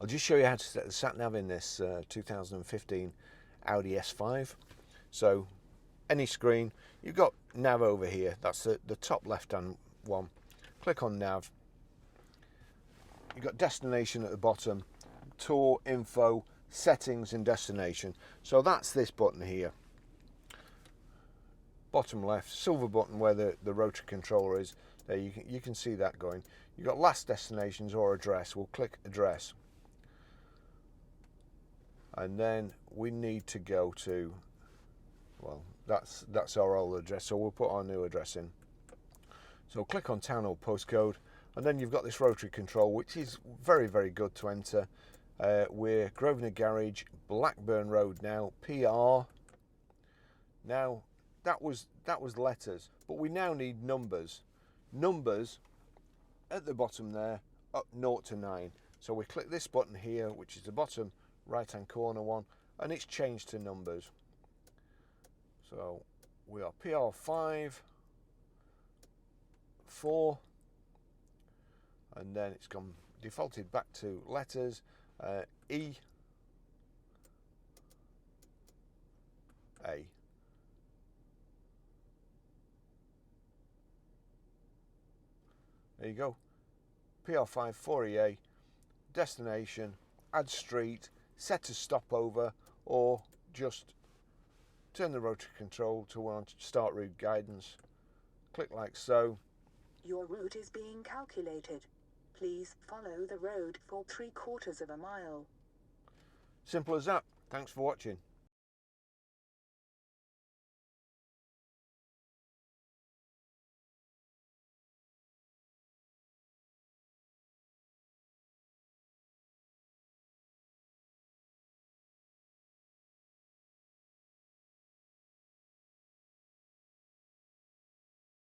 I'll just show you how to set the sat nav in this 2015 Audi S5. So any screen, you've got nav over here, that's the top left hand one. Click on nav, you've got destination at the bottom, tour, info, settings and destination. So that's this button here, bottom left, silver button where the rotary controller is. There you can see that going. You've got last destinations or address. We'll click address. And then we need to go to, well, that's our old address, so we'll put our new address in. So click on town or postcode, and then you've got this rotary control, which is very, very good to enter. We're Grosvenor Garage, Blackburn Road now, PR. Now that was letters, but we now need numbers. Numbers at the bottom there, up 0 to 9. So we click this button here, which is the bottom right hand corner one, and it's changed to numbers. So we are PR5 4, and then it's gone defaulted back to letters. E A. There you go. PR5 4EA, destination, add street, set a stopover, or just turn the rotary control to on start route guidance. Click like so. Your route is being calculated. Please follow the road for 3/4 of a mile. Simple as that. Thanks for watching.